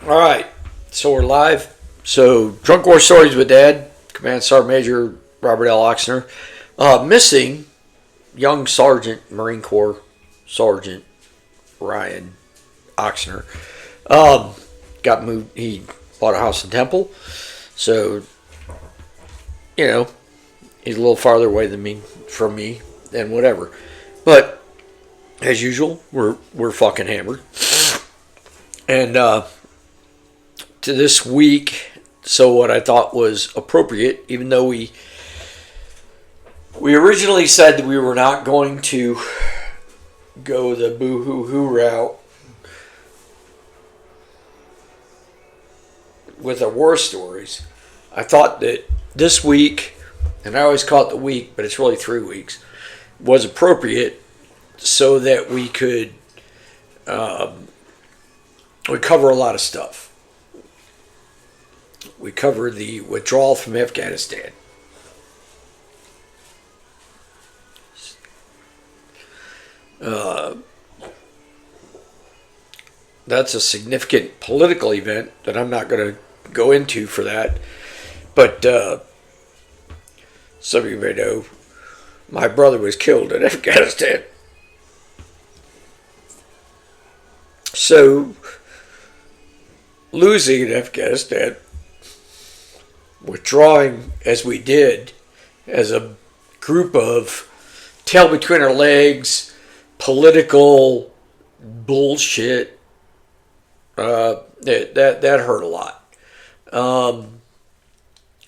All right, so we're live. So, Drunk War Stories with Dad, Command Sergeant Major Robert L. Oxner. Missing young Sergeant, Marine Corps Sergeant Ryan Oxner. Got moved. He bought a house in Temple. So, he's a little farther away from me than whatever. But, as usual, we're fucking hammered. And, to this week, so what I thought was appropriate, even though we originally said that we were not going to go the boo-hoo-hoo route with our war stories, I thought that this week, and I always call it the week, but it's really 3 weeks, was appropriate so that we could cover a lot of stuff. We cover the withdrawal from Afghanistan. That's a significant political event that I'm not going to go into for that. But some of you may know, my brother was killed in Afghanistan. So, losing in Afghanistan, withdrawing as we did, as a group of tail between our legs, political bullshit, that hurt a lot.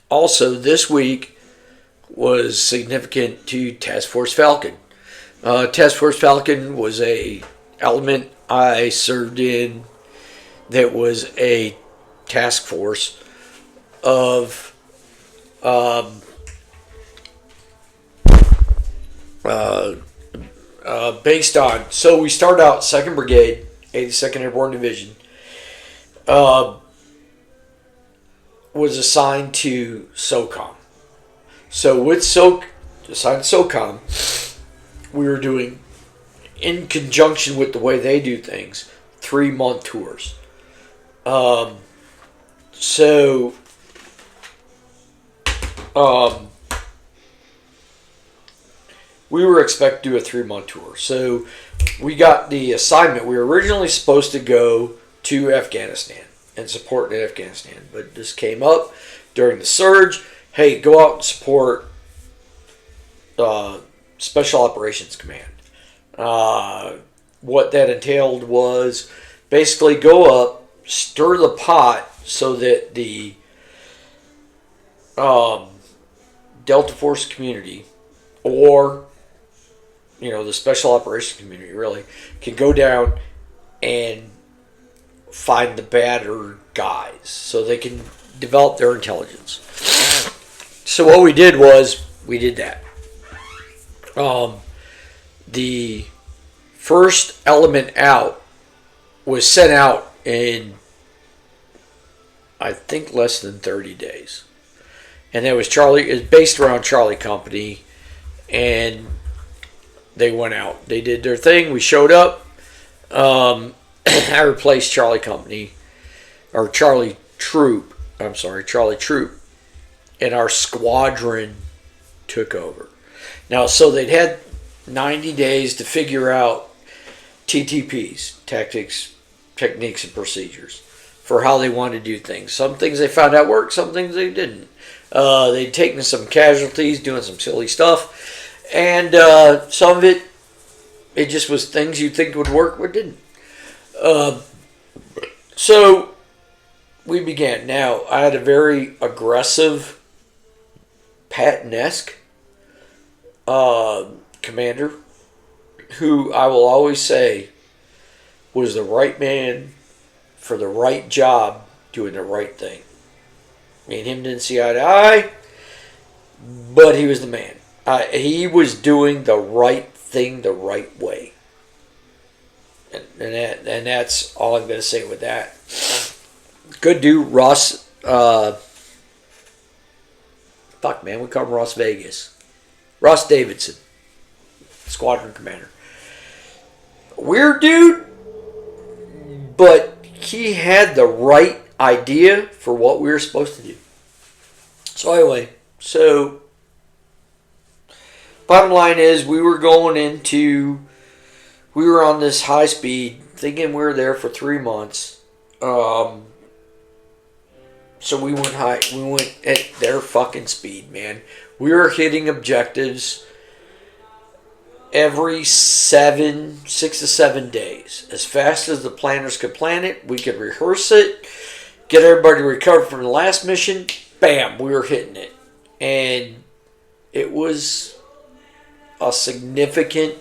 Also, this week was significant to Task Force Falcon. Task Force Falcon was a element I served in that was a task force of based on, so we started out 2nd Brigade, 82nd Airborne Division, was assigned to SOCOM. So with assigned to SOCOM, we were doing, in conjunction with the way they do things, 3-month tours. We were expected to do a 3-month tour. So we got the assignment. We were originally supposed to go to Afghanistan and support in Afghanistan. But this came up during the surge. Hey, go out and support Special Operations Command. What that entailed was basically go up, stir the pot so that the Delta Force community, or the Special Operations community, really, can go down and find the badder guys so they can develop their intelligence. So what we did was, we did that. The first element out was sent out in, I think, less than 30 days. And that was Charlie. It's based around Charlie Company, and they went out. They did their thing. We showed up. I replaced Charlie Company, or Charlie Troop. Charlie Troop, and our squadron took over. Now, so they'd had 90 days to figure out TTPs, tactics, techniques, and procedures for how they wanted to do things. Some things they found out worked, some things they didn't. They'd taken some casualties, doing some silly stuff, and some of it just was things you'd think would work, but didn't. So we began. Now, I had a very aggressive, Patton-esque commander who I will always say was the right man for the right job, doing the right thing. Me and him didn't see eye to eye, but he was the man. He was doing the right thing the right way. And that's all I'm going to say with that. Good dude, Ross. Fuck, man, we call him Ross Vegas. Ross Davidson, squadron commander. Weird dude, but he had the right idea for what we were supposed to do. So anyway, bottom line is we were on this high speed, thinking we were there for 3 months. So we went high. We went at their fucking speed, man. We were hitting objectives every 6 to 7 days. As fast as the planners could plan it, we could rehearse it, get everybody recovered from the last mission. Bam, we were hitting it. And it was a significant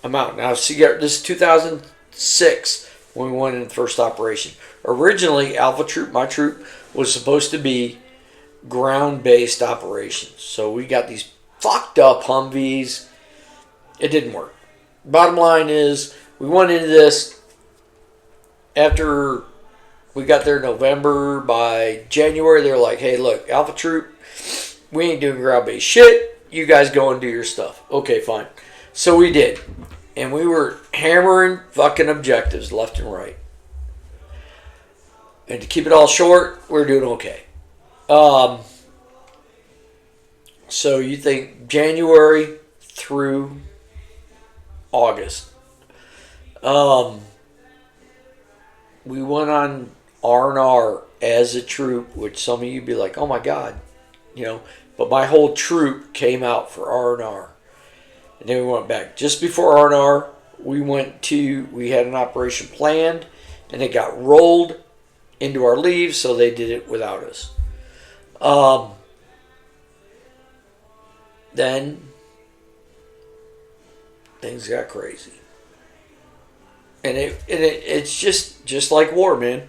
amount. Now, see, this is 2006 when we went in the first operation. Originally, Alpha Troop, my troop, was supposed to be ground-based operations. So we got these fucked up Humvees. It didn't work. Bottom line is, we went into this after we got there in November. By January, they're like, hey, look, Alpha Troop, we ain't doing ground-based shit. You guys go and do your stuff. Okay, fine. So we did. And we were hammering fucking objectives left and right. And to keep it all short, we're doing okay. So you think January through August. We went on R&R as a troop, which some of you be like, oh my God, but my whole troop came out for R&R. And then we went back. Just before R&R, we had an operation planned, and it got rolled into our leave, so they did it without us. Then things got crazy. And it's just like war, man.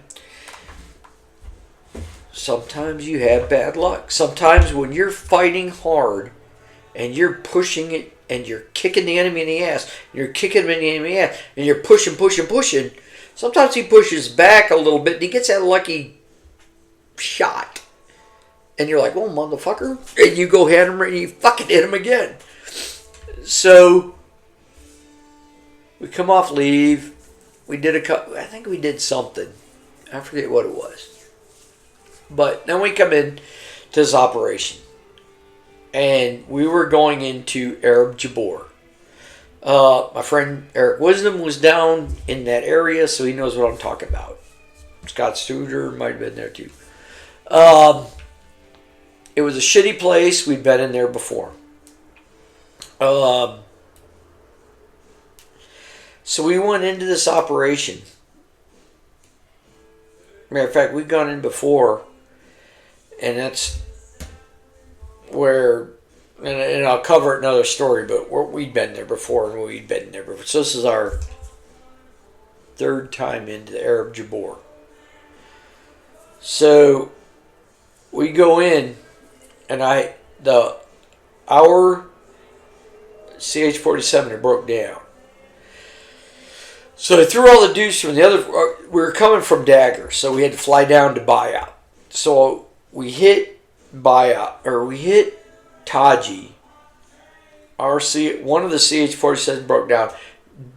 Sometimes you have bad luck. Sometimes when you're fighting hard and you're pushing it and you're kicking the enemy in the ass, and you're kicking him in the enemy ass, and you're pushing, sometimes he pushes back a little bit and he gets that lucky shot. And you're like, oh, motherfucker. And you go hit him and you fucking hit him again. So we come off leave. We did I think we did something. I forget what it was. But then we come in to this operation. And we were going into Arab Jabor. My friend Eric Wisdom was down in that area, so he knows what I'm talking about. Scott Studer might have been there too. It was a shitty place. We'd been in there before. So we went into this operation. Matter of fact, we'd gone in before, and that's where, and I'll cover another story, but we'd been there before, and we'd been there before. So this is our third time into the Arab Jabor. So we go in, and our CH-47 had broke down. So they threw all the dudes from the other. We were coming from Dagger, so we had to fly down to Bayat. So we hit Taji. One of the CH-47s broke down.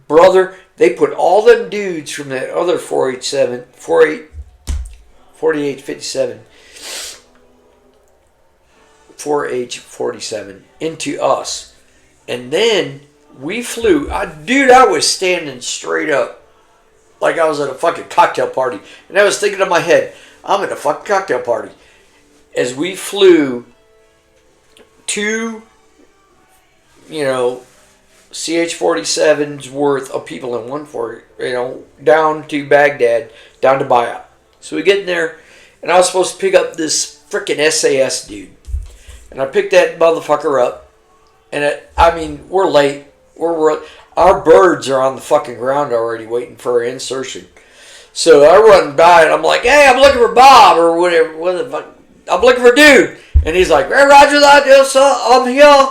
Brother, they put all them dudes from that other 4H-47 into us. And then we flew. I was standing straight up like I was at a fucking cocktail party. And I was thinking in my head, I'm at a fucking cocktail party. As we flew two, CH-47's worth of people in one down to Baghdad, down to Bayat. So we get in there, and I was supposed to pick up this freaking SAS dude. And I picked that motherfucker up, and we're late. Our birds are on the fucking ground already waiting for our insertion. So I run by, and I'm like, hey, I'm looking for Bob, or whatever. What the fuck? I'm looking for dude. And he's like, hey, roger that, yes, I'm here.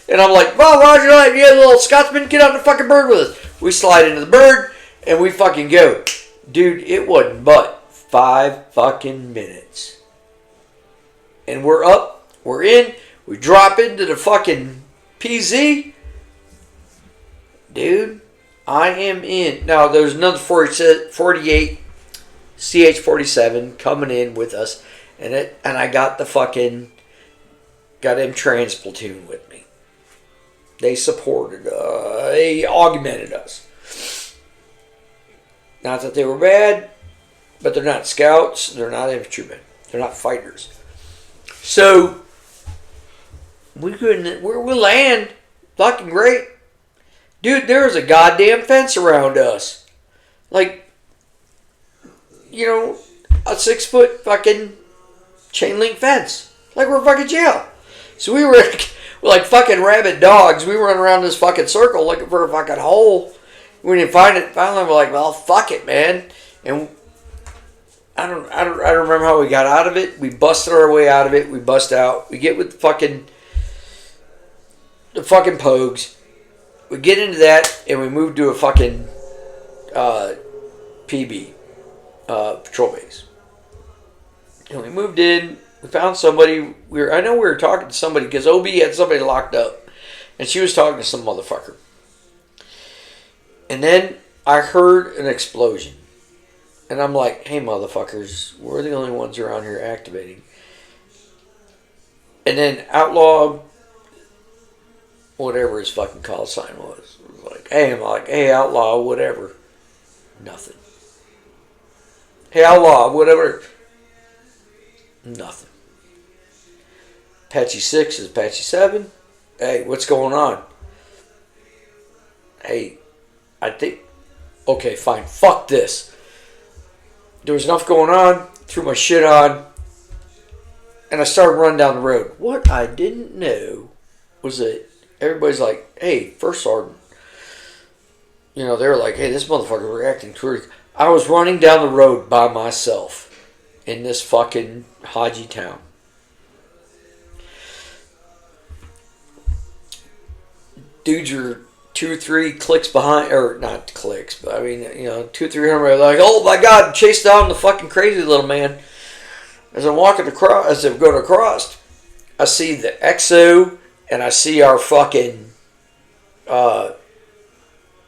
And I'm like, well, roger that, yeah, little Scotsman, get on the fucking bird with us. We slide into the bird, and we fucking go. Dude, it wasn't but 5 fucking minutes. And we're up, we're in, we drop into the fucking PZ. Dude, I am in. Now, there's another 48 CH-47 coming in with us, and I got got him trans platoon with me. They supported, they augmented us. Not that they were bad, but they're not scouts, they're not infantrymen, they're not fighters. So we land fucking great. Dude, there was a goddamn fence around us. Like, you know, a 6-foot fucking chain link fence. Like we're fucking jail. So we were like fucking rabid dogs. We run around this fucking circle looking for a fucking hole. We didn't find it. Finally, we're like, well, fuck it, man. And I don't remember how we got out of it. We busted our way out of it. We bust out. We get with the fucking pogues. We get into that, and we move to a fucking PB, patrol base. And we moved in. We found somebody. I know we were talking to somebody because OB had somebody locked up, and she was talking to some motherfucker. And then I heard an explosion, and I'm like, "Hey, motherfuckers, we're the only ones around here activating." And then Outlaw, whatever his fucking call sign was like, "Hey," I'm like, "Hey, Outlaw, whatever." Nothing. "Hey, Outlaw, whatever." Nothing. Apache 6 is Apache 7. "Hey, what's going on?" "Hey, I think..." "Okay, fine. Fuck this." There was enough going on. Threw my shit on. And I started running down the road. What I didn't know was that everybody's like, "Hey, First Sergeant." You know, they were like, "Hey, this motherfucker reacting to her." I was running down the road by myself in this fucking Haji town. Dudes are 2 or 3 clicks behind, or not clicks, but I mean, you know, 200-300, like, "Oh my God, chase down the fucking crazy little man." As I'm walking across, as I'm going across, I see the XO, and I see our fucking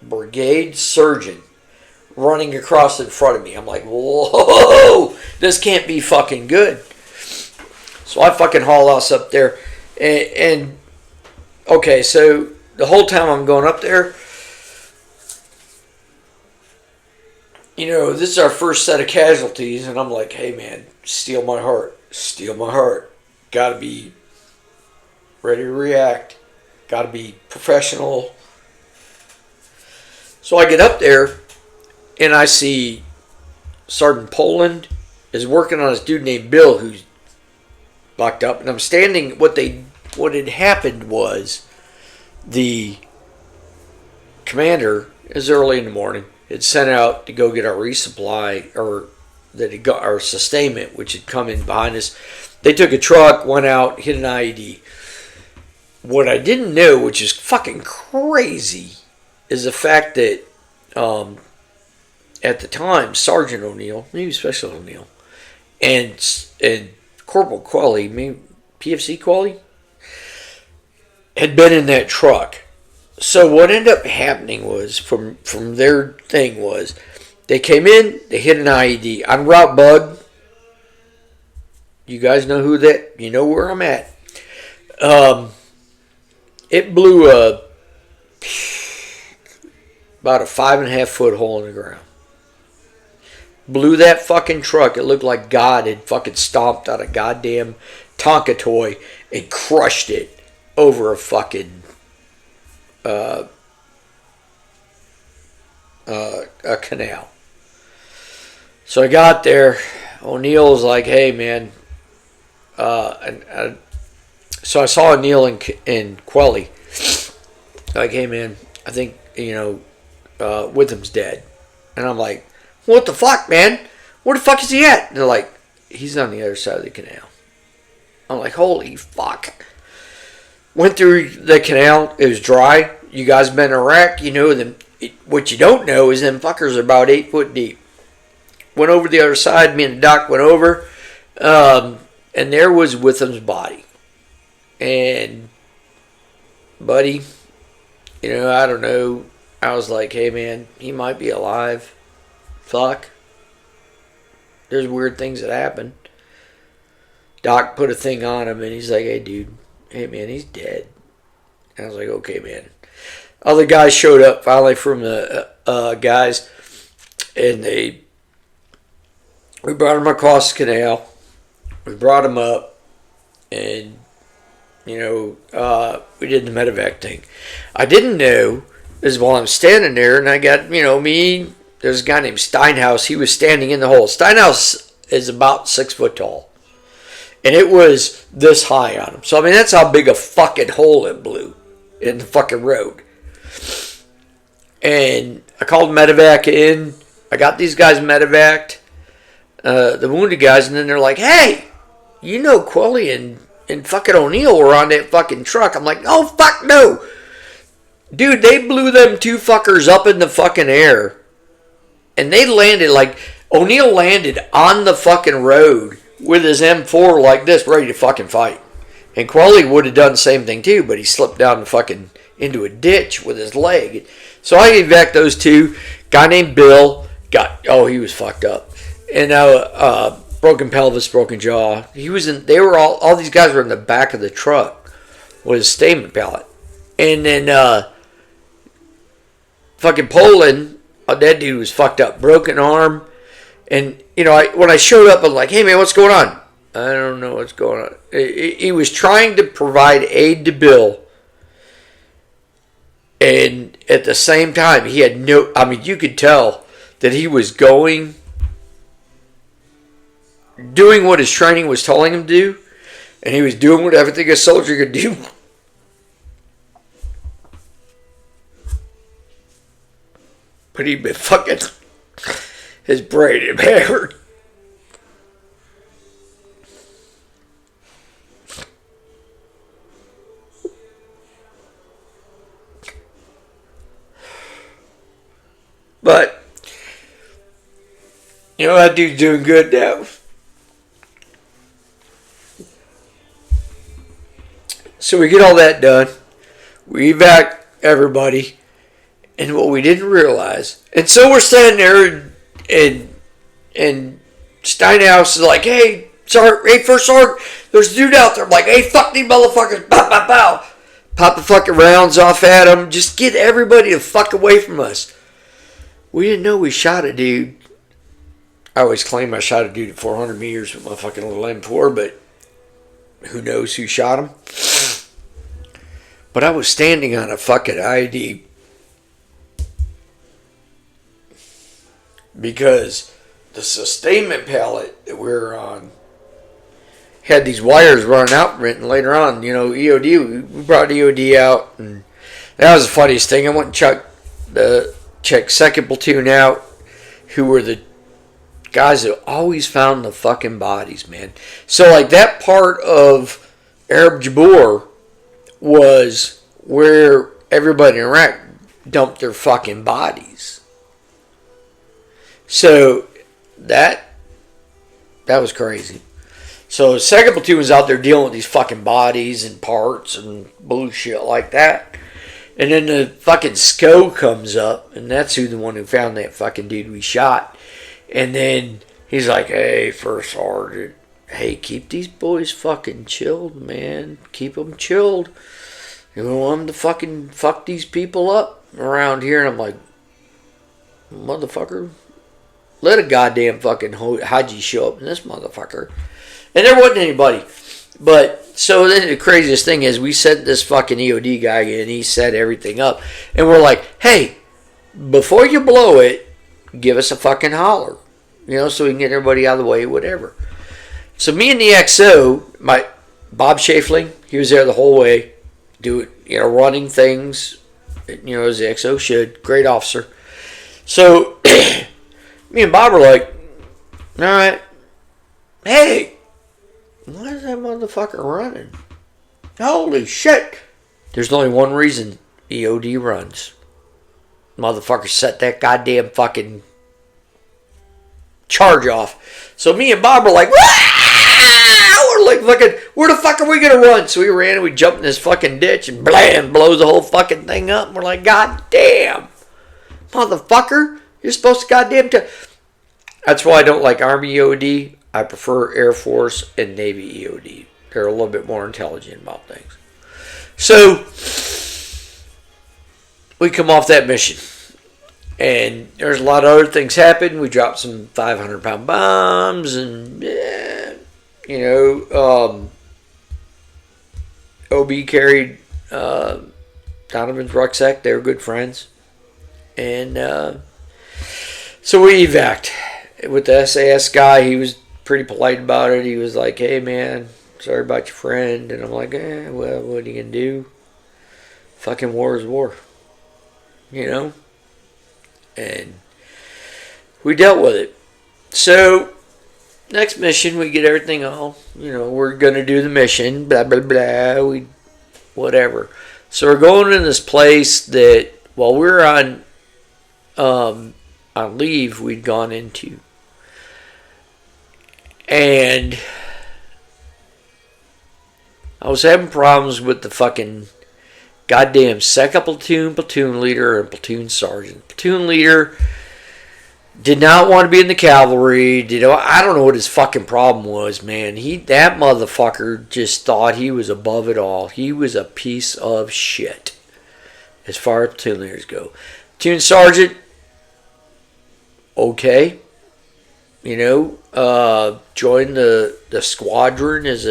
brigade surgeon running across in front of me. I'm like, whoa, this can't be fucking good. So I fucking haul us up there. And okay, so the whole time I'm going up there, you know, this is our first set of casualties. And I'm like, "Hey, man, steal my heart. Steal my heart. Gotta be ready to react. Gotta be professional." So I get up there, and I see Sergeant Poland is working on this dude named Bill who's locked up. And I'm standing, what had happened was the commander, is early in the morning, had sent out to go get our resupply, or that he got our sustainment, which had come in behind us. They took a truck, went out, hit an IED. What I didn't know, which is fucking crazy, is the fact that at the time, Sergeant O'Neill, maybe Special O'Neill, and Corporal Qualley, maybe PFC Qualley, had been in that truck. So what ended up happening was, from their thing was, they came in, they hit an IED. On Route Bug, you guys know who that, you know where I'm at. It blew about a 5.5 foot hole in the ground. Blew that fucking truck. It looked like God had fucking stomped out a goddamn Tonka toy and crushed it over a fucking a canal. So I got there. O'Neill was like, "Hey, man." So I saw O'Neill and Quelly. Like, "Hey, man, I think, you know, Witham's dead." And I'm like, "What the fuck, man? Where the fuck is he at?" And they're like, "He's on the other side of the canal." I'm like, "Holy fuck." Went through the canal. It was dry. You guys been in Iraq, you know them. What you don't know is them fuckers are about 8 foot deep. Went over the other side. Me and the doc went over. And there was Witham's body. And, buddy, you know, I don't know. I was like, "Hey, man, he might be alive. Fuck." There's weird things that happen. Doc put a thing on him, and he's like, hey, dude. Hey, man, he's dead. And I was like, okay, man. Other guys showed up finally from the guys, and we brought him across the canal. We brought him up, and, we did the medevac thing. I didn't know, is while I'm standing there, and I got, me, there's a guy named Steinhaus. He was standing in the hole. Steinhaus is about 6 foot tall. And it was this high on him. So, that's how big a fucking hole it blew in the fucking road. And I called medevac in. I got these guys medevaced, the wounded guys, and then they're like, hey, Quilly and fucking O'Neill were on that fucking truck. I'm like, oh, fuck no. Dude, they blew them 2 fuckers up in the fucking air. And they landed, O'Neill landed on the fucking road with his M4 like this, ready to fucking fight. And Quilly would have done the same thing too, but he slipped down fucking into a ditch with his leg. So I evac those 2. Guy named Bill he was fucked up. And broken pelvis, broken jaw. All these guys were in the back of the truck with his statement pallet. And then fucking Poland, that dude was fucked up, broken arm. And, when I showed up, I'm like, hey, man, what's going on? I don't know what's going on. He was trying to provide aid to Bill. And at the same time, he had you could tell that he was doing what his training was telling him to do. And he was doing what everything a soldier could do. But he'd been fucking... his brain had hammered. But, that dude's doing good now. So we get all that done. We evac everybody. And what we didn't realize, and so we're standing there, and Steinhaus is like, hey, First Sergeant, there's a dude out there. I'm like, hey, fuck these motherfuckers, bow, bow, bow. Pop the fucking rounds off at them. Just get everybody the fuck away from us. We didn't know we shot a dude. I always claim I shot a dude at 400 meters with my fucking little M4, but who knows who shot him? But I was standing on a fucking ID because the sustainment pallet that we were on had these wires running out, and later on, EOD, we brought EOD out, and that was the funniest thing. I went and checked second platoon out, who were the guys that always found the fucking bodies, man. So, that part of Arab Jabor was where everybody in Iraq dumped their fucking bodies. So that was crazy. So second platoon was out there dealing with these fucking bodies and parts and bullshit like that. And then the fucking SCO comes up, and that's the one who found that fucking dude we shot. And then he's like, hey, First Sergeant, hey, keep these boys fucking chilled, man. Keep them chilled. You don't want them to fucking fuck these people up around here. And I'm like, motherfucker, let a goddamn fucking Haji show up in this motherfucker. And there wasn't anybody. But, so then the craziest thing is we sent this fucking EOD guy in. He set everything up. And we're like, hey, before you blow it, give us a fucking holler. So we can get everybody out of the way, whatever. So me and the XO, Bob Schafling, he was there the whole way, running things, as the XO should. Great officer. So me and Bob were like, all right, hey, why is that motherfucker running? Holy shit. There's only one reason EOD runs. Motherfucker set that goddamn fucking charge off. So me and Bob were like, we're like fucking, where the fuck are we gonna run? So we ran and we jumped in this fucking ditch and blam, blows the whole fucking thing up. And we're like, god damn, motherfucker, you're supposed to goddamn That's why I don't like Army EOD. I prefer Air Force and Navy EOD. They're a little bit more intelligent about things. So we come off that mission, and there's a lot of other things happen. We dropped some 500-pound bombs, and OB carried Donovan's rucksack. They were good friends, and so we evac'd with the SAS guy. He was pretty polite about it. He was like, "Hey man, sorry about your friend," and I'm like, well, what are you gonna do? Fucking war is war, and we dealt with it. So next mission, we get everything all, we're gonna do the mission, blah blah blah, whatever. So we're going in this place that while we were on leave, we'd gone into, and I was having problems with the fucking goddamn second platoon leader, and platoon sergeant. Platoon leader did not want to be in the cavalry. I don't know what his fucking problem was, man. That motherfucker just thought he was above it all. He was a piece of shit as far as platoon leaders go. Platoon sergeant, okay. Joined the squadron as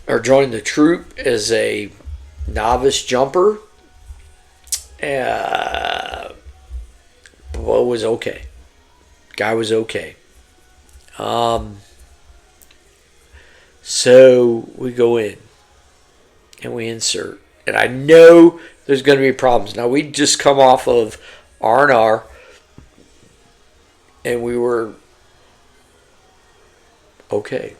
or joined the troop as a novice jumper. Well, was okay. Guy was okay. So we go in and we insert, and I know there's going to be problems. Now we just come off of R&R, and we were okay.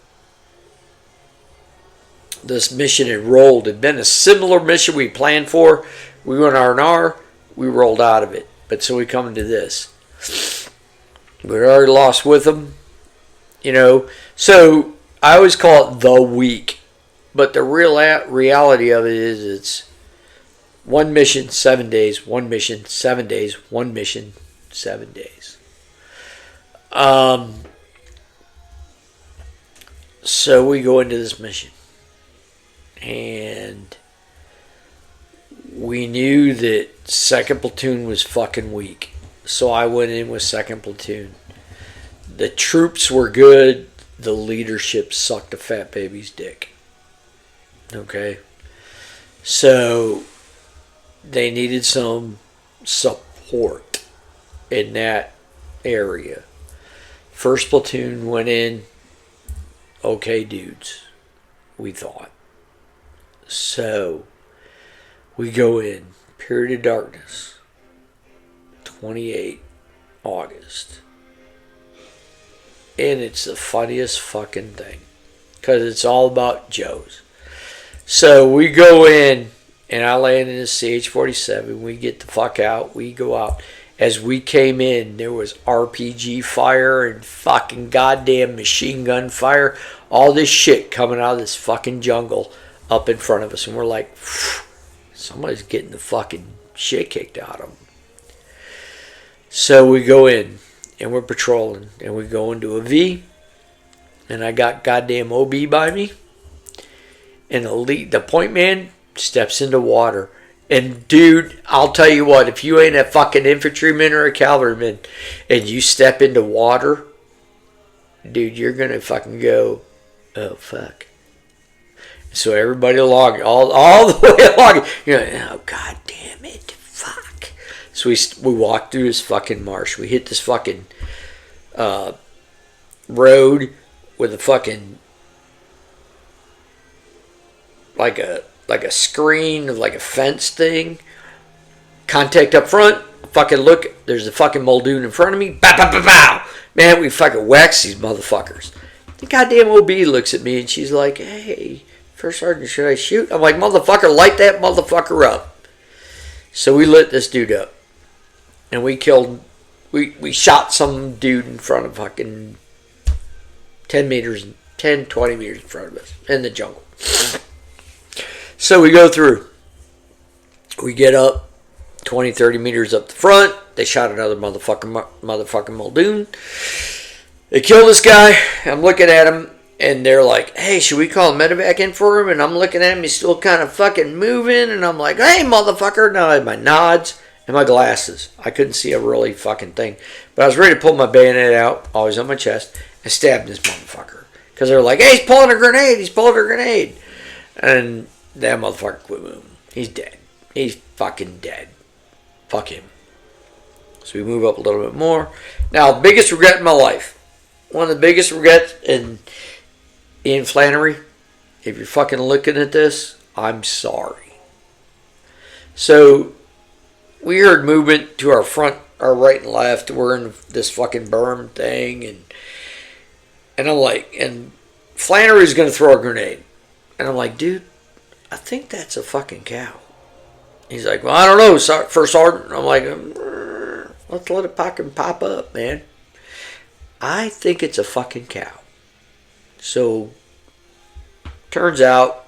This mission had rolled. It had been a similar mission we planned for. We went R&R. We rolled out of it. But so we come into this. We'd already lost with them. So I always call it the week. But the real reality of it is it's one mission, 7 days. One mission, 7 days. One mission, 7 days. So we go into this mission. And we knew that second platoon was fucking weak. So I went in with second platoon. The troops were good. The leadership sucked a fat baby's dick. Okay? So they needed some support in that area. First platoon went in. Okay, dudes. We thought. So we go in, period of darkness, 28 August. And it's the funniest fucking thing. Because it's all about Joes. So we go in, and I land in a CH-47. We get the fuck out. We go out. As we came in, there was RPG fire and fucking goddamn machine gun fire. All this shit coming out of this fucking jungle up in front of us. And we're like, somebody's getting the fucking shit kicked out of them. So we go in, and we're patrolling, and we go into a V, and I got goddamn OB by me, and the point man steps into water. And dude, I'll tell you what, if you ain't a fucking infantryman or a cavalryman, and you step into water, dude, you're gonna fucking go, oh fuck. So everybody along, all the way along, you're like, oh god damn it, fuck. So we walk through this fucking marsh. We hit this fucking road with a fucking like a screen, like a fence thing. Contact up front. Fucking look, there's a fucking Muldoon in front of me. Bow, bow, bow, bow. Man, we fucking wax these motherfuckers. The goddamn OB looks at me and she's like, hey, First Sergeant, should I shoot? I'm like, motherfucker, light that motherfucker up. So we lit this dude up. And we shot some dude in front of fucking 20 meters in front of us in the jungle. So we go through. We get up 20, 30 meters up the front. They shot another motherfucking Muldoon. They killed this guy. I'm looking at him, and they're like, hey, should we call a medevac in for him? And I'm looking at him. He's still kind of fucking moving. And I'm like, hey, motherfucker. Now I had my nods and my glasses. I couldn't see a really fucking thing. But I was ready to pull my bayonet out, always on my chest, and stab this motherfucker. Because they were like, hey, he's pulling a grenade. He's pulling a grenade. And that motherfucker quit moving. He's dead. He's fucking dead. Fuck him. So we move up a little bit more. Now, biggest regret in my life. One of the biggest regrets in Ian Flannery. If you're fucking looking at this, I'm sorry. So, we heard movement to our front, our right and left. We're in this fucking berm thing. And I'm like, and Flannery's going to throw a grenade. And I'm like, dude, I think that's a fucking cow. He's like, well, I don't know, First Sergeant. I'm like, let's let it fucking pop up, man. I think it's a fucking cow. So, turns out,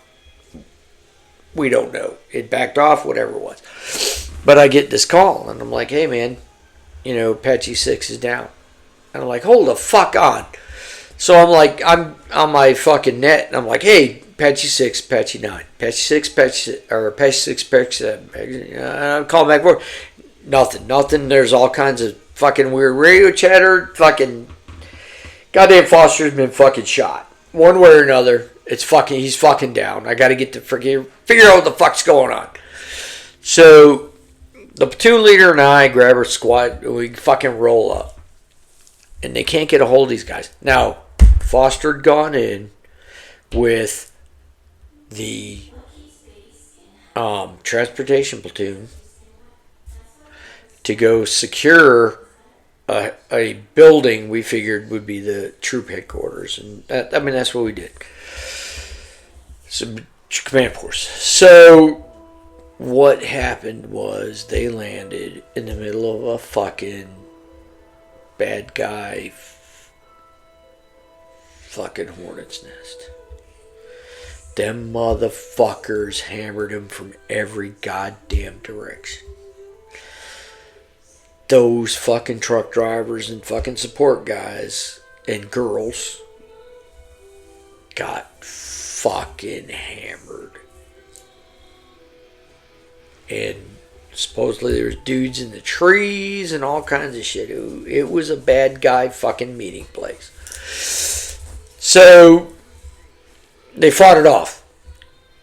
we don't know. It backed off, whatever it was. But I get this call, and I'm like, hey, man, Apache 6 is down. And I'm like, hold the fuck on. So I'm like, I'm on my fucking net, and I'm like, hey, Apache 6, Apache 9, Apache 6, Apache 6, Apache 7. I'm calling back forth. Nothing. There's all kinds of fucking weird radio chatter. Fucking goddamn Foster's been fucking shot. One way or another, he's fucking down. I gotta get to figure out what the fuck's going on. So the platoon leader and I grab our squad, and we fucking roll up. And they can't get a hold of these guys. Now, Foster had gone in with the transportation platoon to go secure a building we figured would be the troop headquarters. And that's what we did. Some command force. So what happened was they landed in the middle of a fucking bad guy fucking hornet's nest. Them motherfuckers hammered him from every goddamn direction. Those fucking truck drivers and fucking support guys and girls got fucking hammered. And supposedly there's dudes in the trees and all kinds of shit. It was a bad guy fucking meeting place. So they fought it off.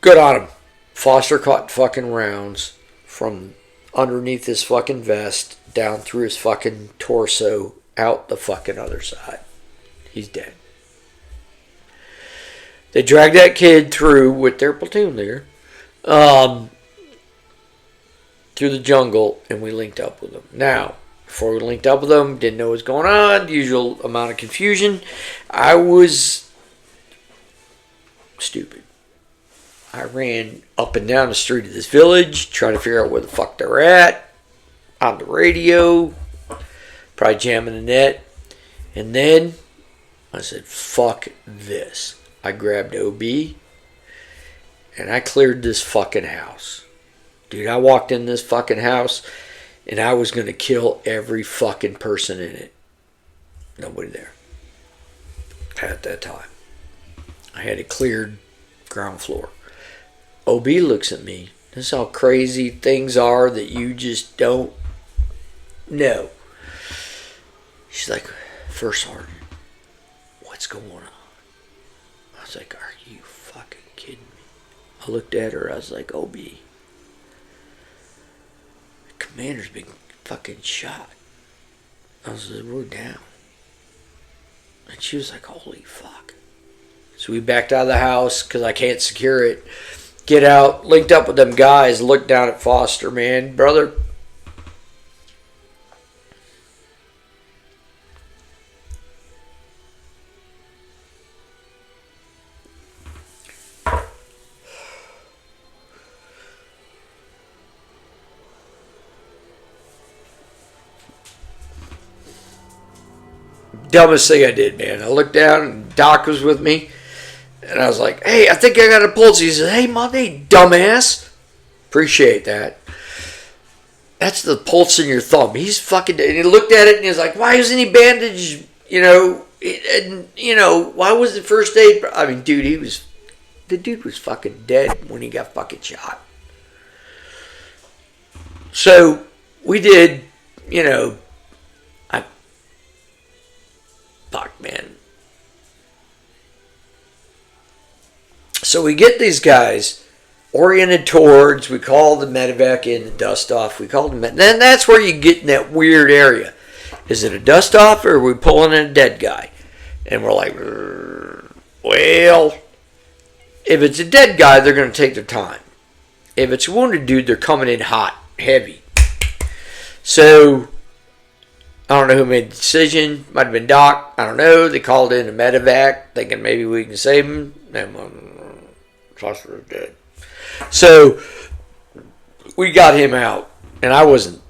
Good on him. Foster caught fucking rounds from underneath his fucking vest down through his fucking torso out the fucking other side. He's dead. They dragged that kid through with their platoon leader through the jungle, and we linked up with them. Now, before we linked up with them, didn't know what was going on, the usual amount of confusion. I was stupid. I ran up and down the street of this village, trying to figure out where the fuck they're at, on the radio, probably jamming the net. And then I said, fuck this. I grabbed OB, and I cleared this fucking house. Dude, I walked in this fucking house, and I was going to kill every fucking person in it. Nobody there. At that time. I had it cleared ground floor. OB looks at me. This is how crazy things are that you just don't know. She's like, First Sergeant, what's going on? I was like, are you fucking kidding me? I looked at her. I was like, OB, the commander's been fucking shot. I was like, we're down. And she was like, holy fuck. So we backed out of the house because I can't secure it. Get out, linked up with them guys, looked down at Foster, man. Brother. Dumbest thing I did, man. I looked down and Doc was with me. And I was like, hey, I think I got a pulse. He said, hey, Monday, dumbass. Appreciate that. that's the pulse in your thumb. He's fucking dead. And he looked at it and he was like, why isn't he bandaged? And why was it first aid? I mean, dude, the dude was fucking dead when he got fucking shot. So we did, fuck, man. So we get these guys oriented towards, we call the medevac in, the dust off. We call them, then that's where you get in that weird area. Is it a dust off or are we pulling in a dead guy? And we're like, well, if it's a dead guy, they're going to take their time. If it's a wounded dude, they're coming in hot, heavy. So, I don't know who made the decision. Might have been Doc. I don't know. They called in a medevac, thinking maybe we can save him. Foster was dead. So, we got him out. And I wasn't.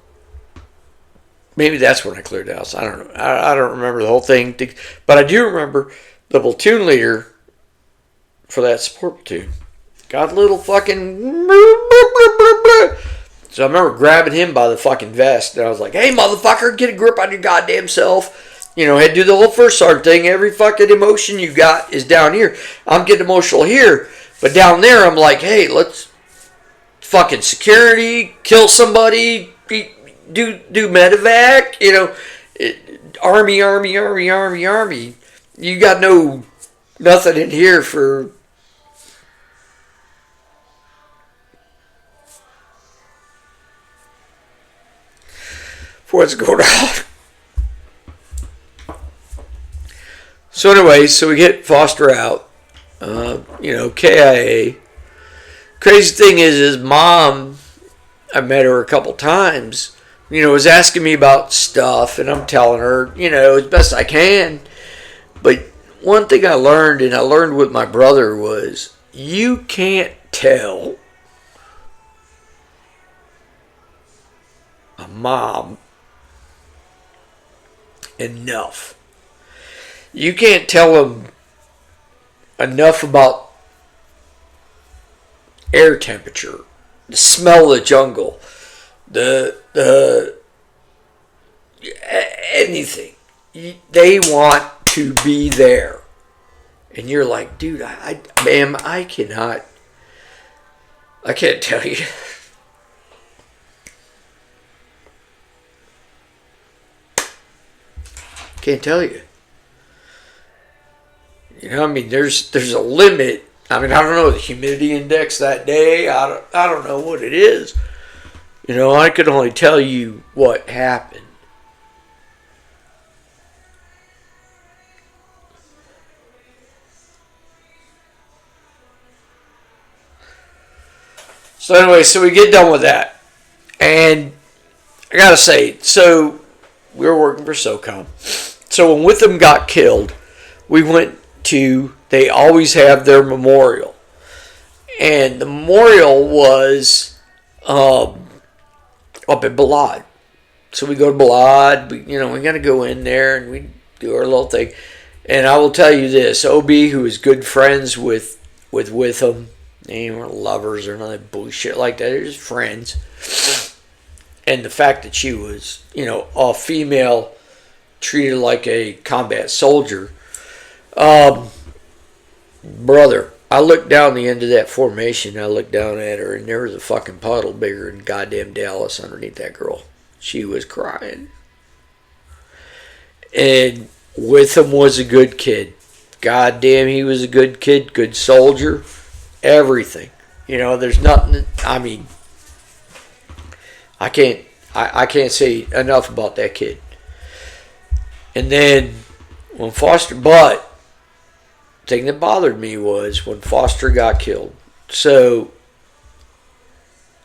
Maybe that's when I cleared the house. I don't know. I don't remember the whole thing. But I do remember the platoon leader for that support platoon got a little fucking... So I remember grabbing him by the fucking vest. And I was like, hey, motherfucker, get a grip on your goddamn self. Had to do the whole first sergeant thing. Every fucking emotion you got is down here. I'm getting emotional here. But down there, I'm like, hey, let's fucking security, kill somebody, do medevac, army. You got nothing in here for what's going on. So anyway, so we get Foster out, KIA. Crazy thing is his mom, I met her a couple times, was asking me about stuff, and I'm telling her, as best I can. But one thing I learned, and I learned with my brother, was you can't tell a mom enough. You can't tell them enough about air temperature, the smell of the jungle, the anything. They want to be there. And you're like, dude, ma'am, I can't tell you. Can't tell you. There's a limit. I don't know the humidity index that day. I don't know what it is. I could only tell you what happened. So anyway, so we get done with that. And I gotta say, so we were working for SOCOM. So when Witham got killed, we went to, they always have their memorial. And the memorial was up at Balad. So we go to Balad, we got to go in there and we do our little thing. And I will tell you this, OB, who is good friends with Witham, they weren't lovers or nothing bullshit like that, they're just friends. And the fact that she was, a female treated like a combat soldier. Brother, I looked down the end of that formation. I looked down at her, and there was a fucking puddle bigger than goddamn Dallas underneath that girl. She was crying. And Witham was a good kid. Goddamn, he was a good kid, good soldier, everything. There's nothing. I can't say enough about that kid. And then when Foster, but the thing that bothered me was when Foster got killed. So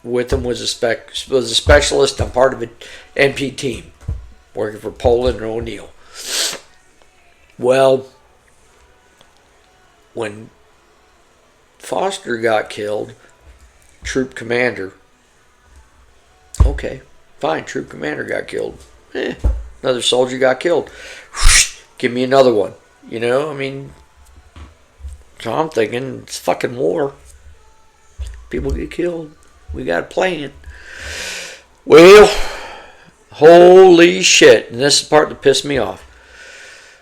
Witham was a specialist. I'm part of an MP team working for Poland and O'Neill. Well, when Foster got killed, troop commander. Okay, fine, troop commander got killed. Another soldier got killed. Give me another one. So I'm thinking, it's fucking war. People get killed. We got a plan. Well, holy shit. And this is the part that pissed me off.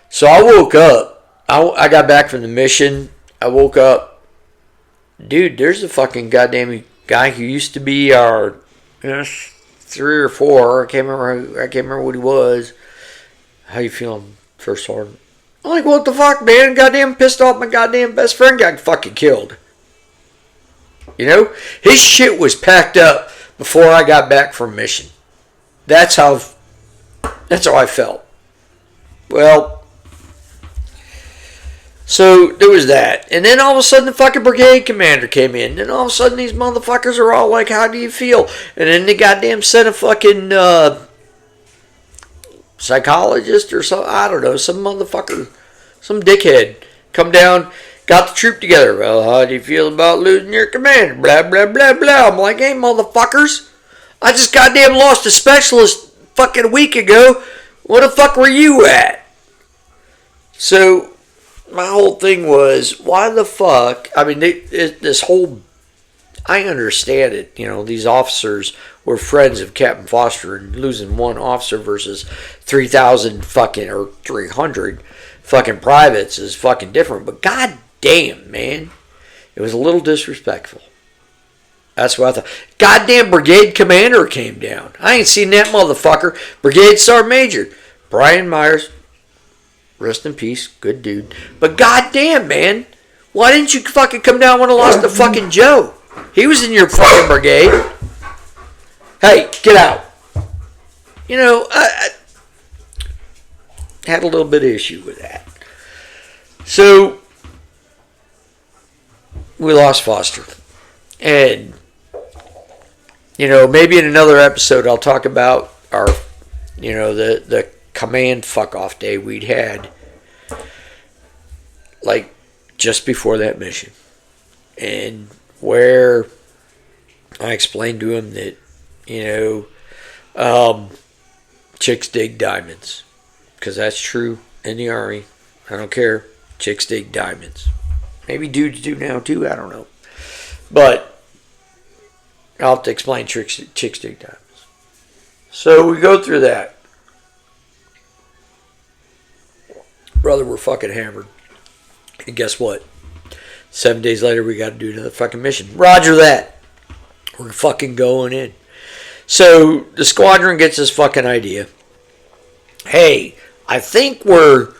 So I woke up. I got back from the mission. I woke up. Dude, there's a fucking goddamn guy who used to be our 3 or 4. I can't remember what he was. How you feeling, First Sergeant? I'm like, what the fuck, man? Goddamn pissed off my goddamn best friend got fucking killed. You know? His shit was packed up before I got back from mission. That's how I felt. Well, so there was that. And then all of a sudden the fucking brigade commander came in. And all of a sudden these motherfuckers are all like, how do you feel? And then the goddamn sent a fucking psychologist or some, I don't know, some motherfucker, some dickhead come down, got the troop together. Well, how do you feel about losing your commander? Blah, blah, blah, blah. I'm like, hey, motherfuckers, I just goddamn lost a specialist fucking a week ago. Where the fuck were you at? So my whole thing was, why the fuck? I mean, this whole, I understand it. You know, these officers were friends of Captain Foster, and losing one officer versus 3,000 fucking, or 300 fucking privates is fucking different. But god damn, man, it was a little disrespectful. That's what I thought. Goddamn brigade commander came down. I ain't seen that motherfucker. Brigade Sergeant Major Brian Myers, rest in peace, good dude. But goddamn, man, why didn't you fucking come down when I lost to fucking Joe? He was in your fucking brigade. Hey, get out. You know, I had a little bit of issue with that. So we lost Foster. And, you know, maybe in another episode I'll talk about our, you know, the command fuck-off day we'd had, like, just before that mission. And where I explained to him that, you know, chicks dig diamonds. Because that's true in the Army. I don't care. Chicks dig diamonds. Maybe dudes do now too, I don't know. But I'll have to explain chicks dig diamonds. So we go through that. Brother, we're fucking hammered. And guess what? 7 days later, we got to do another fucking mission. Roger that. We're fucking going in. So the squadron gets this fucking idea. Hey, I think we're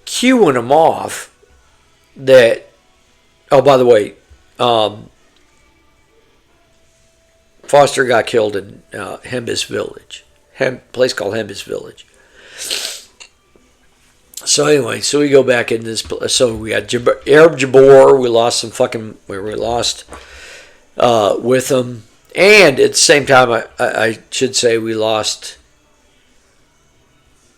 queuing them off that, oh, by the way, Foster got killed in Hembus Village. Place called Hembus Village. So anyway, so we go back in this. So we got Arab Jabor. We lost some fucking. We lost with them, and at the same time, I should say we lost.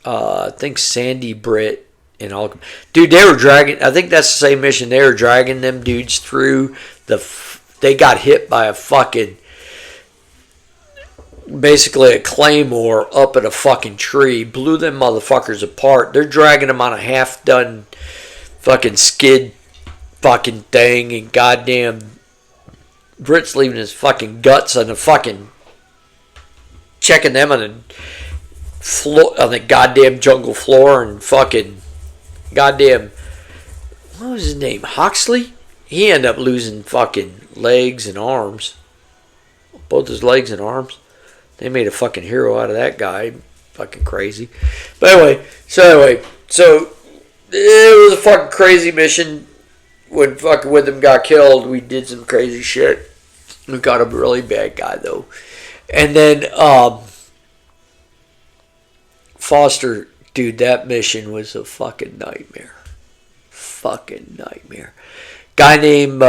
I think Sandy Britt and all. Dude, they were dragging. I think that's the same mission. They were dragging them dudes through the. They got hit by a fucking. Basically a claymore up at a fucking tree, blew them motherfuckers apart. They're dragging them on a half-done fucking skid fucking thing, and goddamn Brit's leaving his fucking guts on the fucking, checking them on the floor, on the goddamn jungle floor, and fucking goddamn, what was his name, Huxley? He ended up losing fucking legs and arms, both his legs and arms. They made a fucking hero out of that guy. Fucking crazy. But anyway, so it was a fucking crazy mission. When fucking Witham got killed, we did some crazy shit. We got a really bad guy though. And then Foster, dude, that mission was a fucking nightmare. Fucking nightmare. Guy named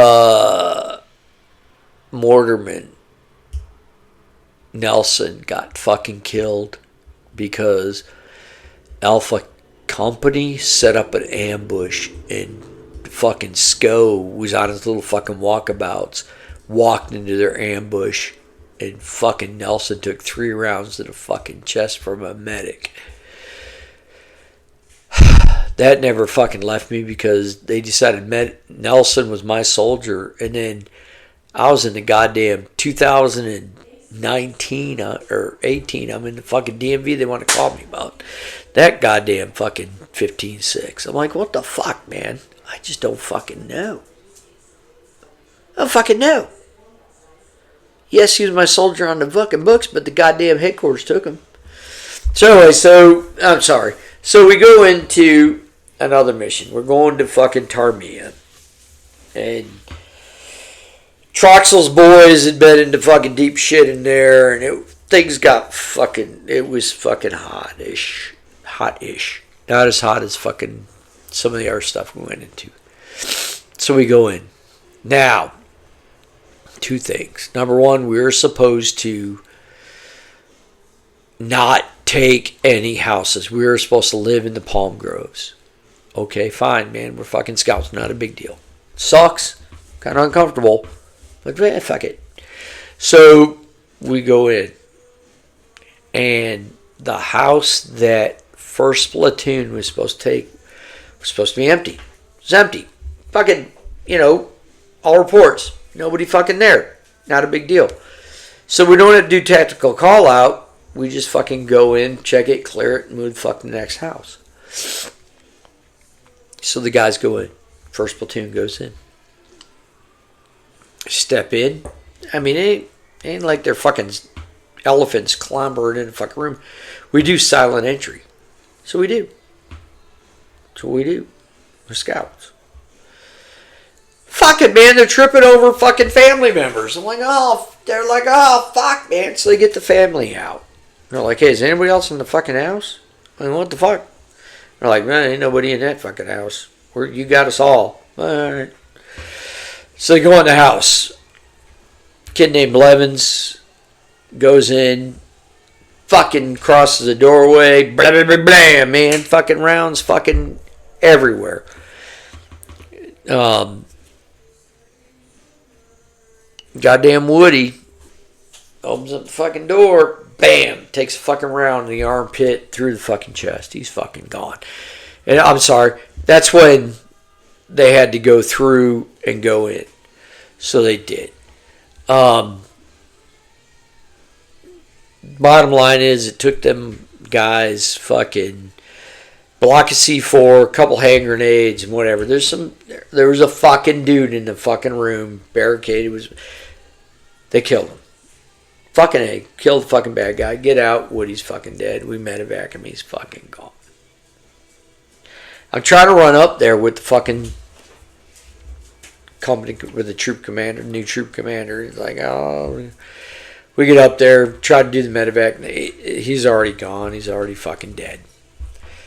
Mortarman Nelson got fucking killed because Alpha Company set up an ambush, and fucking Sco was on his little fucking walkabouts, walked into their ambush, and fucking Nelson took 3 rounds to the fucking chest from a medic. That never fucking left me because they decided Nelson was my soldier, and then I was in the goddamn 2009 19 or 18, I'm in the fucking DMV they want to call me about that goddamn fucking 15-6. I'm like, what the fuck, man? I just don't fucking know. I don't fucking know. Yes, he was my soldier on the fucking books, but the goddamn headquarters took him. So anyway, I'm sorry. So we go into another mission. We're going to fucking Tarmia. And Troxel's boys had been into fucking deep shit in there, and things got fucking, it was fucking hot-ish. Hot-ish. Not as hot as fucking some of the other stuff we went into. So we go in. Now, two things. Number one, we were supposed to not take any houses. We were supposed to live in the palm groves. Okay, fine, man. We're fucking scouts. Not a big deal. Sucks. Kind of uncomfortable. But man, fuck it. So we go in. And the house that first platoon was supposed to take was supposed to be empty. It was empty. Fucking, all reports. Nobody fucking there. Not a big deal. So we don't have to do tactical call out. We just fucking go in, check it, clear it, and move the fuck to the next house. So the guys go in. First platoon goes in. Step in. I mean, it ain't like they're fucking elephants clambering in the fucking room. We do silent entry. So we do. That's what we do. We're scouts. Fuck it, man. They're tripping over fucking family members. I'm like, they're like, fuck, man. So they get the family out. They're like, hey, is anybody else in the fucking house? I mean, what the fuck? They're like, man, ain't nobody in that fucking house. You got us all. All right. So they go in the house. Kid named Blevins goes in, fucking crosses the doorway, blah, blah, blah, blah, man. Fucking rounds fucking everywhere. Goddamn Woody opens up the fucking door, bam, takes a fucking round in the armpit through the fucking chest. He's fucking gone. And I'm sorry, that's when they had to go through and go in. So they did. Bottom line is, it took them guys fucking block of C4, a couple hand grenades and whatever. There was a fucking dude in the fucking room, barricaded. They killed him. Fucking A. Killed the fucking bad guy. Get out. Woody's fucking dead. We medevac him. He's fucking gone. I'm trying to run up there with the fucking company, with the troop commander, new troop commander. He's like, we get up there, try to do the medevac. He's already gone. He's already fucking dead.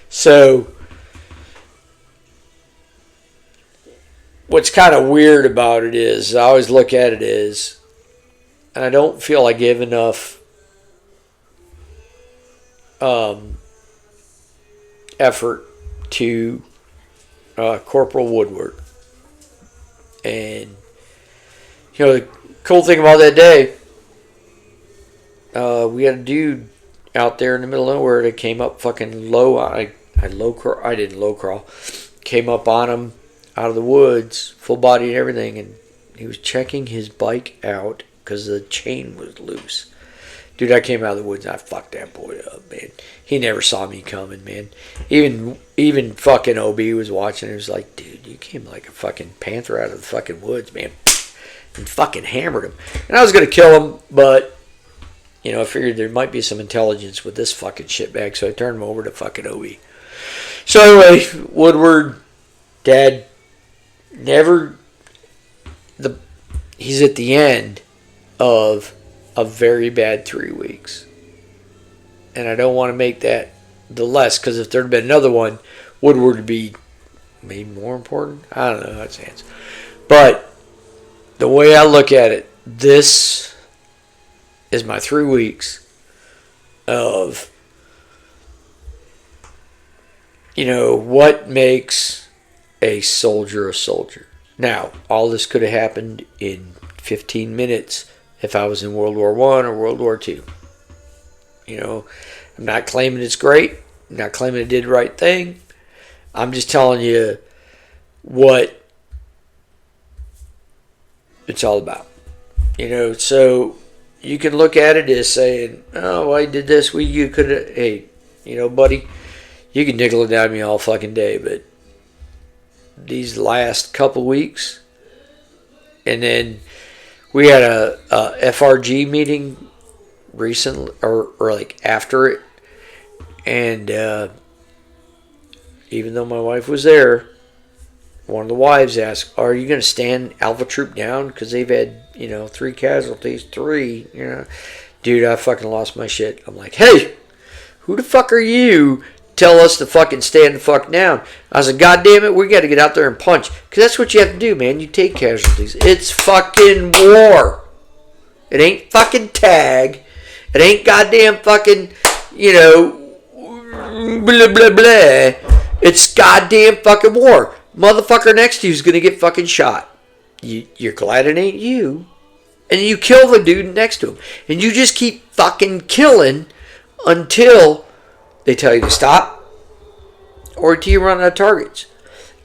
So, what's kind of weird about it is, I always look at it as, and I don't feel I give enough effort to Corporal Woodward. And, the cool thing about that day, we had a dude out there in the middle of nowhere that came up fucking low. I didn't low crawl. Came up on him out of the woods, full body and everything, and he was checking his bike out because the chain was loose. Dude, I came out of the woods and I fucked that boy up, man. He never saw me coming, man. Even fucking OB was watching. He was like, dude, you came like a fucking panther out of the fucking woods, man. And fucking hammered him. And I was going to kill him, but, I figured there might be some intelligence with this fucking shitbag, so I turned him over to fucking OB. So anyway, Woodward, Dad, he's at the end of a very bad 3 weeks. And I don't want to make that the less, because if there had been another one, Woodward would be maybe more important. I don't know how it stands. But the way I look at it, this is my 3 weeks of, what makes a soldier a soldier. Now, all this could have happened in 15 minutes if I was in World War I or World War II. I'm not claiming it's great. I'm not claiming I did the right thing. I'm just telling you what it's all about. So you can look at it as saying, oh, I did this. You could have, hey, buddy, you can nickel it down me all fucking day, but these last couple weeks, and then we had a FRG meeting recently, or like after it, and even though my wife was there, one of the wives asked, are you going to stand Alpha Troop down? Because they've had, 3 casualties. 3, Dude, I fucking lost my shit. I'm like, hey, who the fuck are you? Tell us to fucking stand the fuck down. I was like, God damn it, we got to get out there and punch. Because that's what you have to do, man. You take casualties. It's fucking war. It ain't fucking tag. It ain't goddamn fucking, blah, blah, blah. It's goddamn fucking war. Motherfucker next to you is going to get fucking shot. You're glad it ain't you. And you kill the dude next to him. And you just keep fucking killing until they tell you to stop, or until you run out of targets.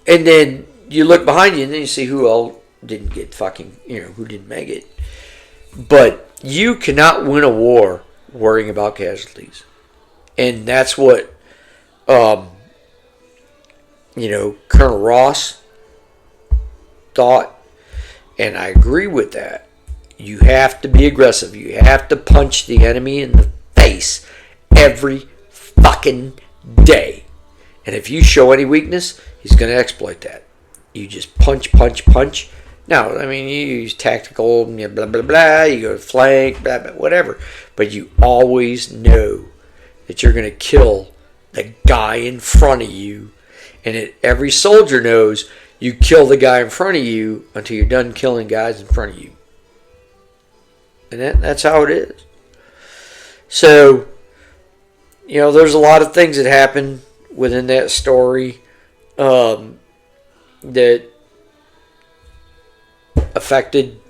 And then you look behind you and then you see who all didn't get fucking, who didn't make it. But you cannot win a war worrying about casualties. And that's what, Colonel Ross thought. And I agree with that. You have to be aggressive. You have to punch the enemy in the face every fucking day. And if you show any weakness, he's going to exploit that. You just punch, punch, punch. Now, I mean, you use tactical, blah, blah, blah. You go flank, blah, blah, whatever. But you always know that you're going to kill the guy in front of you. And every soldier knows you kill the guy in front of you until you're done killing guys in front of you. And that's how it is. So, there's a lot of things that happen within that story that affected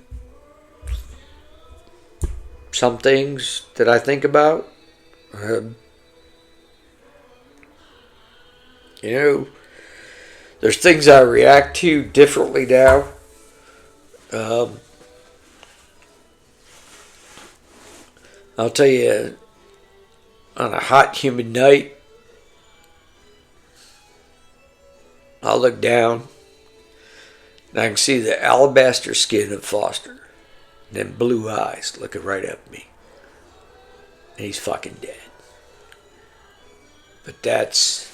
some things that I think about. There's things I react to differently now. I'll tell you, on a hot, humid night, I'll look down and I can see the alabaster skin of Foster and them blue eyes looking right at me. And he's fucking dead. But that's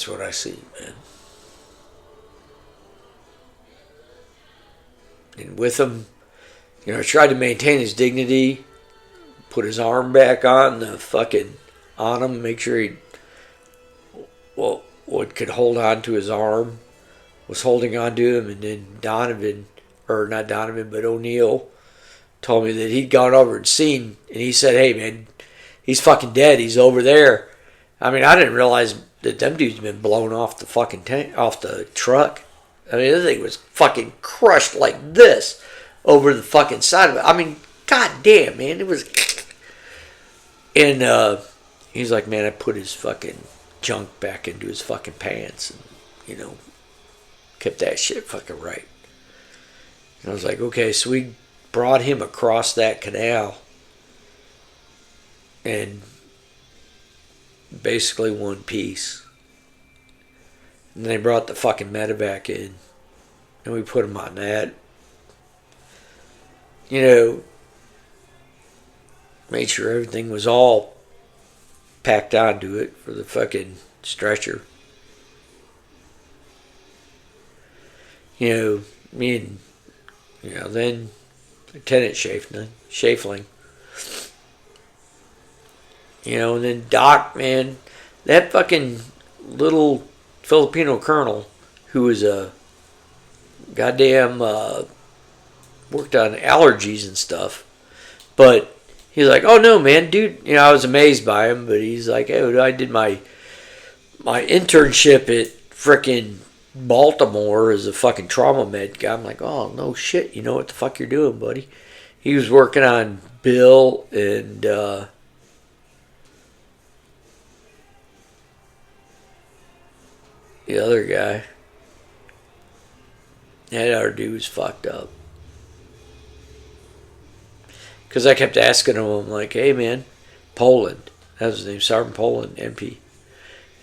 what I see, man. And with him, I tried to maintain his dignity, put his arm back on him, make sure he, what could hold on to his arm was holding on to him. And then O'Neill told me that he'd gone over and seen, and he said, hey man, he's fucking dead, he's over there. I mean, I didn't realize that them dudes been blown off the fucking off the truck. I mean, this thing was fucking crushed like this over the fucking side of it. I mean, goddamn, man, it was. And he's like, man, I put his fucking junk back into his fucking pants, and kept that shit fucking right. And I was like, okay, so we brought him across that canal, and basically one piece. And they brought the fucking medevac in, and we put him on that. Made sure everything was all packed onto it for the fucking stretcher. Me and, then Lieutenant Schafling. And then Doc, man, that fucking little Filipino colonel who was a goddamn worked on allergies and stuff, but he's like, oh no man, dude, I was amazed by him, but he's like, oh, I did my internship at frickin' Baltimore as a fucking trauma med guy. I'm like, oh no shit, you know what the fuck you're doing, buddy. He was working on Bill and the other guy. That other dude was fucked up. Because I kept asking him, I'm like, hey man, Poland. That was his name, Sergeant Poland, MP.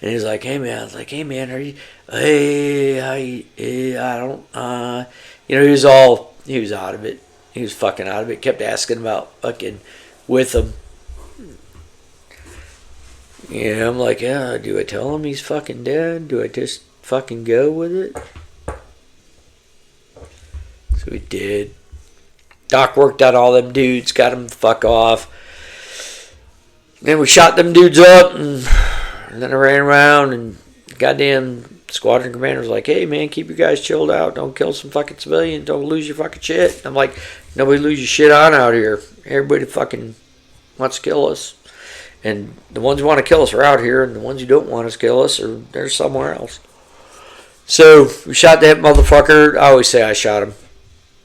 And he's like, hey man, I was like, hey man, are you, I don't, he was out of it. He was fucking out of it. Kept asking about fucking with him. Yeah, I'm like, yeah, do I tell him he's fucking dead? Do I just fucking go with it? So we did. Doc worked out all them dudes, got them the fuck off. Then we shot them dudes up, and then I ran around, and goddamn squadron commander was like, hey man, keep your guys chilled out. Don't kill some fucking civilians. Don't lose your fucking shit. I'm like, nobody lose your shit on out here. Everybody fucking wants to kill us. And the ones who want to kill us are out here, and the ones who don't want us to kill us are they're somewhere else. So we shot that motherfucker. I always say I shot him.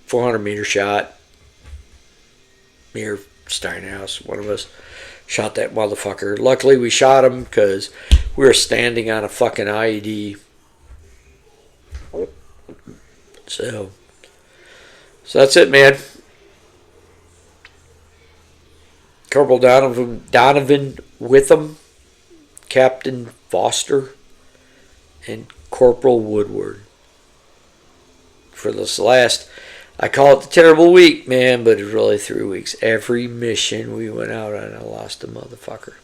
400-meter shot. Me or Steinhaus, one of us, shot that motherfucker. Luckily we shot him because we were standing on a fucking IED. So that's it, man. Corporal Donovan Witham, Captain Foster, and Corporal Woodward. For this last, I call it the terrible week, man, but it's really 3 weeks. Every mission we went out on, I lost a motherfucker.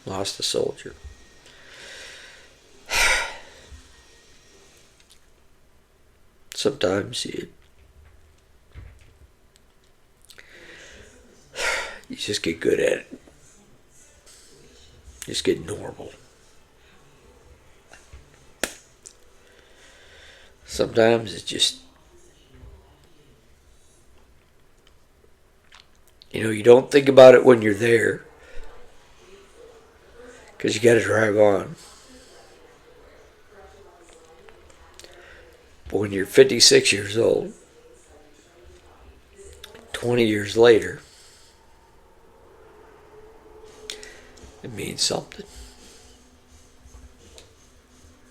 Lost a soldier. Sometimes you just get good at it. Just get normal. Sometimes it's just, you don't think about it when you're there because you got to drive on. But when you're 56 years old, 20 years later, it means something.